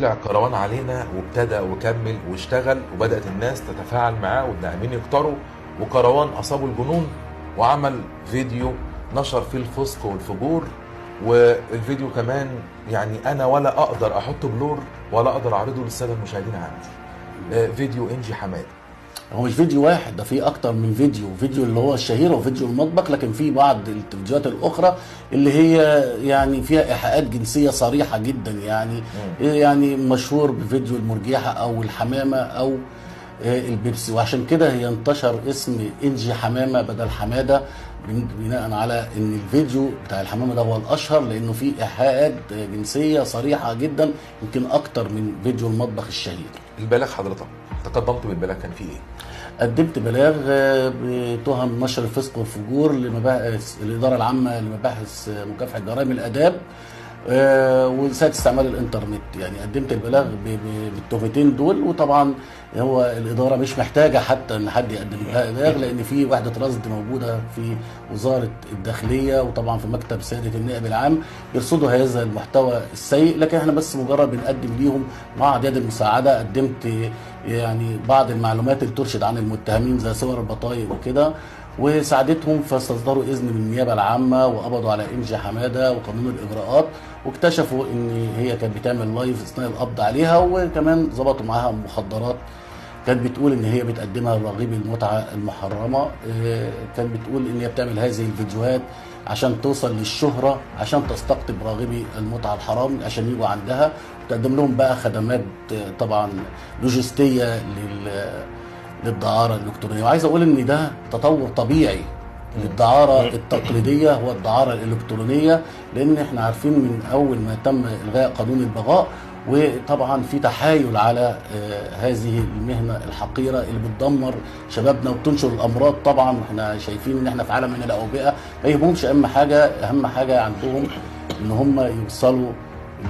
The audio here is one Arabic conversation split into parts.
طلع كروان علينا وابتدى وكمل واشتغل، وبدأت الناس تتفاعل معاه والداعمين يكتروا، وكروان أصابه الجنون وعمل فيديو نشر فيه الفسق والفجور. والفيديو كمان يعني أنا ولا أقدر أحط بلور ولا أقدر أعرضه للسادة المشاهدين عندي. فيديو إنجي حماد. هو مش فيديو واحد، ده في اكتر من فيديو اللي هو الشهير وفيديو المطبخ، لكن في بعض الفيديوهات الاخرى اللي هي يعني فيها ايحاءات جنسيه صريحه جدا، يعني مشهور بفيديو المرجيحه او الحمامه او البيبسي، وعشان كده هي انتشر اسم انجي حمامه بدل حماده، بناء على ان الفيديو بتاع الحمامه ده هو الاشهر لانه فيه ايحاءات جنسيه صريحه جدا، يمكن اكتر من فيديو المطبخ الشهير. البلاغ حضرتك تقدمت بالبلاغ كان فيه ايه؟ قدمت بلاغ بتهم نشر الفسق والفجور لمباحث الإدارة العامة لمباحث مكافحة جرائم الآداب وإساءة استعمال الإنترنت. يعني قدمت البلاغ بالتهمتين دول، وطبعا هو الإدارة مش محتاجة حتى إن حد يقدم لها بلاغ، لأن في وحدة رصد موجودة في وزارة الداخلية وطبعا في مكتب سيادة النائب العام يرصدوا هذا المحتوى السيء، لكن احنا بس مجرد بنقدم ليهم مع يد المساعدة. قدمت يعني بعض المعلومات اللي ترشد عن المتهمين زي صور البطايق وكده، وساعدتهم فاستصدروا اذن من النيابه العامه وقبضوا على انجي حماده وقانون الاجراءات، واكتشفوا ان هي كانت بتعمل لايف اثناء القبض عليها، وكمان ظبطوا معاها مخدرات كانت بتقول ان هي بتقدمها لراغبي المتعه المحرمه. كانت بتقول ان هي بتعمل هذه الفيديوهات عشان توصل للشهره، عشان تستقطب راغبي المتعه الحرام عشان يجوا عندها، وتقدم لهم بقى خدمات طبعا لوجستيه للدعاره الالكترونيه. وعايز اقول ان ده تطور طبيعي للدعاره التقليديه هو الدعاره الالكترونيه، لان احنا عارفين من اول ما تم الغاء قانون البغاء وطبعا في تحايل على هذه المهنه الحقيره اللي بتدمر شبابنا وبتنشر الامراض. طبعا احنا شايفين ان احنا في عالم من الاوبئه، ما يهمهمش اهم حاجه عندهم ان هم يوصلوا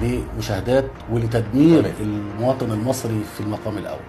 لمشاهدات ولتدمير المواطن المصري في المقام الاول.